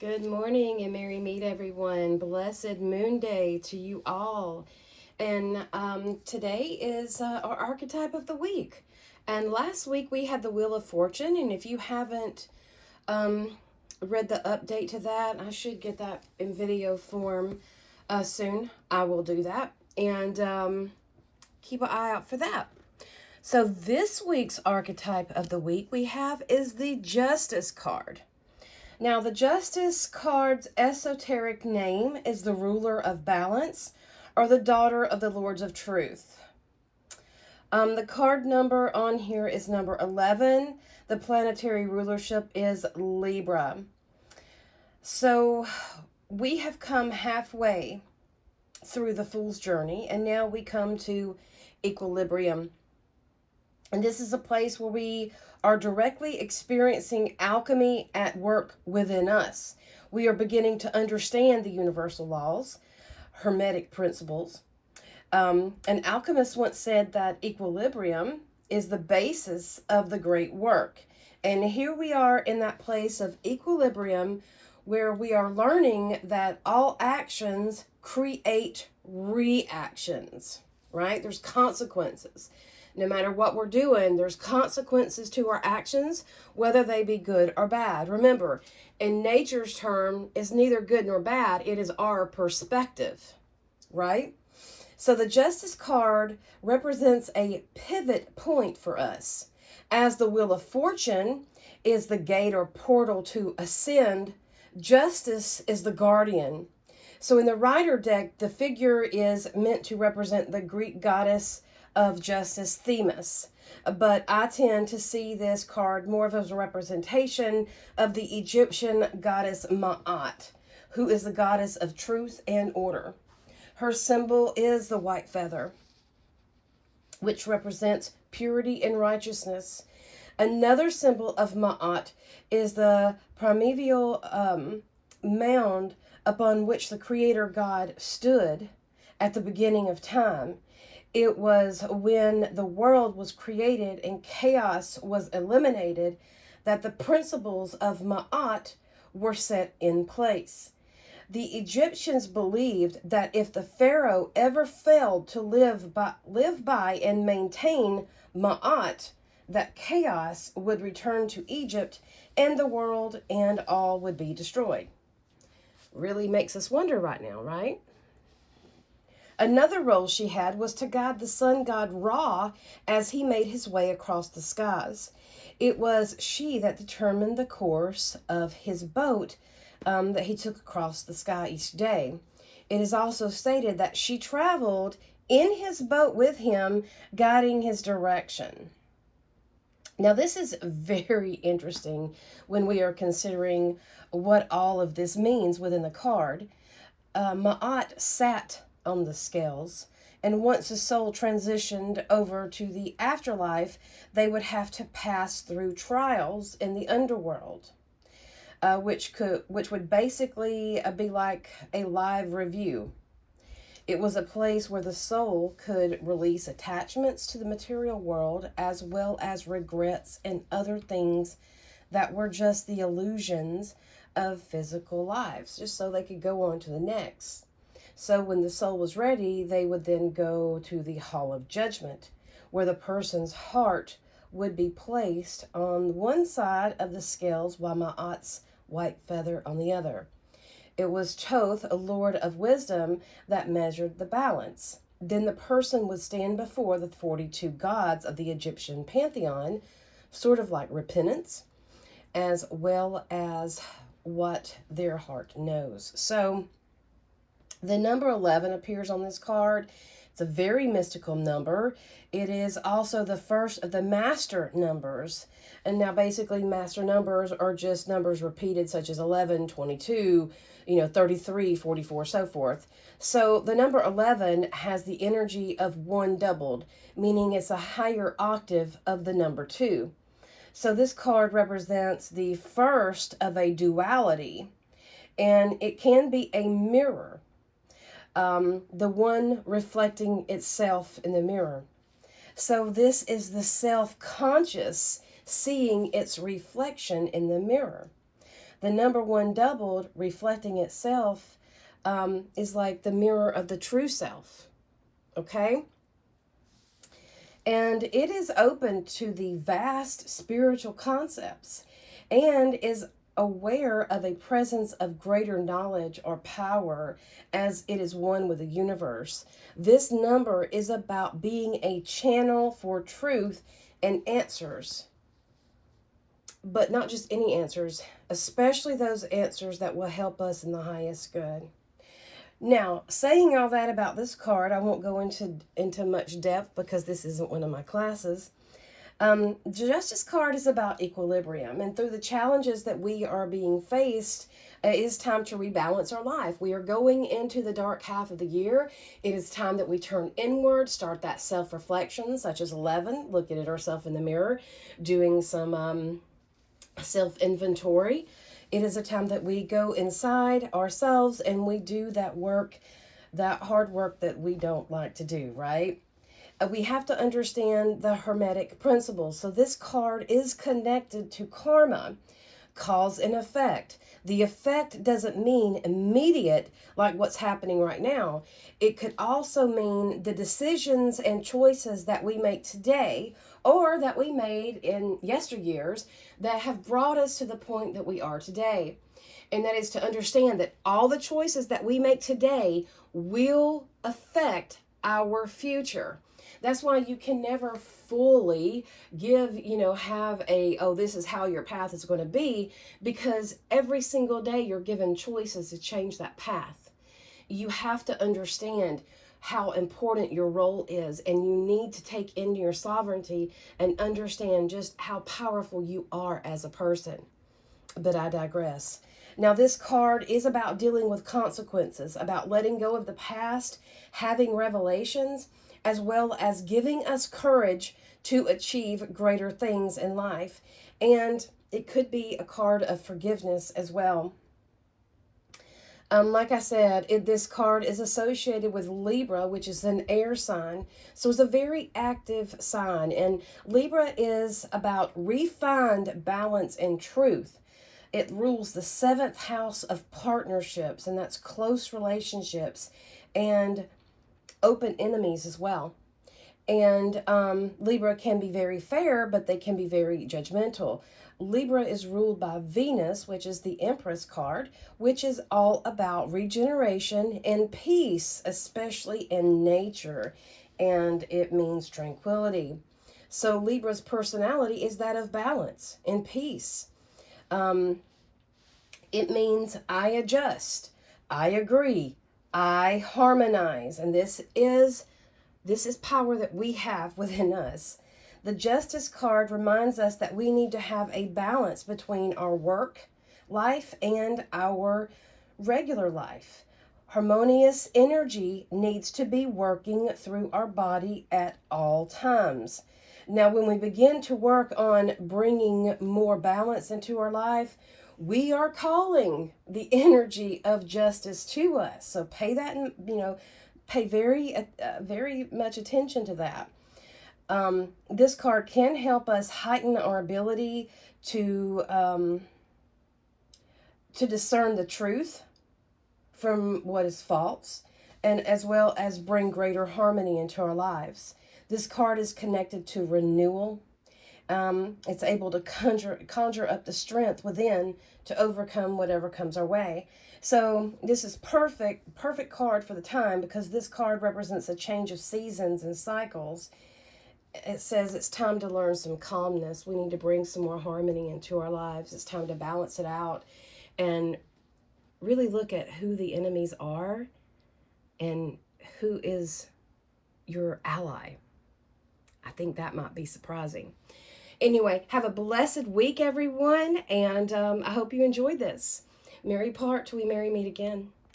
Good morning and merry meet everyone. Blessed moon day to you all. And today is our archetype of the week. And last week we had the Wheel of Fortune. And if you haven't read the update to that, I should get that in video form soon. I will do that. And keep an eye out for that. So this week's archetype of the week we have is the Justice card. Now, the Justice card's esoteric name is the Ruler of Balance or the Daughter of the Lords of Truth. The card number on here is number 11. The planetary rulership is Libra. So we have come halfway through the Fool's Journey, and now we come to equilibrium. And this is a place where we are directly experiencing alchemy at work within us. We are beginning to understand the universal laws, hermetic principles. An alchemist once said that equilibrium is the basis of the great work. And here we are in that place of equilibrium where we are learning that all actions create reactions, right? There's consequences. No matter what we're doing, there's consequences to our actions, whether they be good or bad. Remember, in nature's term, it's neither good nor bad. It is our perspective, right? So the Justice card represents a pivot point for us. As the Wheel of Fortune is the gate or portal to ascend, Justice is the guardian. So in the Rider deck, the figure is meant to represent the Greek goddess of justice, Themis. But I tend to see this card more of as a representation of the Egyptian goddess Ma'at, who is the goddess of truth and order. Her symbol is the white feather, which represents purity and righteousness. Another symbol of Ma'at is the primeval mound upon which the Creator God stood at the beginning of time. It was when the world was created and chaos was eliminated that the principles of Ma'at were set in place. The Egyptians believed that if the Pharaoh ever failed to live by and maintain Ma'at, that chaos would return to Egypt and the world and all would be destroyed. Really makes us wonder right now, right? Another role she had was to guide the sun god Ra as he made his way across the skies. It was she that determined the course of his boat that he took across the sky each day. It is also stated that she traveled in his boat with him, guiding his direction. Now, this is very interesting when we are considering what all of this means within the card. Ma'at sat on the scales, and once the soul transitioned over to the afterlife, they would have to pass through trials in the underworld, which would basically be like a live review. It was a place where the soul could release attachments to the material world as well as regrets and other things that were just the illusions of physical lives, just so they could go on to the next. So when the soul was ready, they would then go to the Hall of Judgment, where the person's heart would be placed on one side of the scales while Ma'at's white feather on the other. It was Thoth, a lord of wisdom, that measured the balance. Then the person would stand before the 42 gods of the Egyptian pantheon, sort of like repentance, as well as what their heart knows. So the number 11 appears on this card. It's a very mystical number. It is also the first of the master numbers. And now basically master numbers are just numbers repeated, such as 11, 22, 33, 44, so forth. So the number 11 has the energy of one doubled, meaning it's a higher octave of the number 2. So this card represents the first of a duality, and it can be a mirror. The one reflecting itself in the mirror. So this is the self-conscious seeing its reflection in the mirror. The number one doubled, reflecting itself, is like the mirror of the true self. Okay? And it is open to the vast spiritual concepts and is aware of a presence of greater knowledge or power as it is one with the universe. This number is about being a channel for truth and answers, but not just any answers, especially those answers that will help us in the highest good. Now, saying all that about this card, I won't go into much depth because this isn't one of my classes. Justice card is about equilibrium, and through the challenges that we are being faced, it is time to rebalance our life. We are going into the dark half of the year. It is time that we turn inward, start that self-reflection, such as 11, looking at ourselves in the mirror, doing some self-inventory. It is a time that we go inside ourselves and we do that work, that hard work that we don't like to do, right? We have to understand the Hermetic principles. So this card is connected to karma, cause and effect. The effect doesn't mean immediate, like what's happening right now. It could also mean the decisions and choices that we make today or that we made in yesteryears that have brought us to the point that we are today. And that is to understand that all the choices that we make today will affect our future. That's why you can never fully have this is how your path is going to be, because every single day you're given choices to change that path. You have to understand how important your role is, and you need to take into your sovereignty and understand just how powerful you are as a person. But I digress. Now, this card is about dealing with consequences, about letting go of the past, having revelations, as well as giving us courage to achieve greater things in life. And it could be a card of forgiveness as well. Like I said, this card is associated with Libra, which is an air sign. So it's a very active sign. And Libra is about refined balance and truth. It rules the 7th house of partnerships, and that's close relationships and open enemies as well. And Libra can be very fair, but they can be very judgmental. Libra is ruled by Venus, which is the Empress card, which is all about regeneration and peace, especially in nature. And it means tranquility. So Libra's personality is that of balance and peace. It means I adjust, I agree, I harmonize. And this is power that we have within us. The Justice card reminds us that we need to have a balance between our work life and our regular life. Harmonious energy needs to be working through our body at all times. Now, when we begin to work on bringing more balance into our life, we are calling the energy of justice to us. So pay very much attention to that. This card can help us heighten our ability to discern the truth from what is false, and as well as bring greater harmony into our lives. This card is connected to renewal. It's able to conjure up the strength within to overcome whatever comes our way. So this is perfect card for the time, because this card represents a change of seasons and cycles. It says it's time to learn some calmness. We need to bring some more harmony into our lives. It's time to balance it out and really look at who the enemies are and who is your ally. I think that might be surprising. Anyway, have a blessed week, everyone, and I hope you enjoyed this. Merry part till we merry meet again.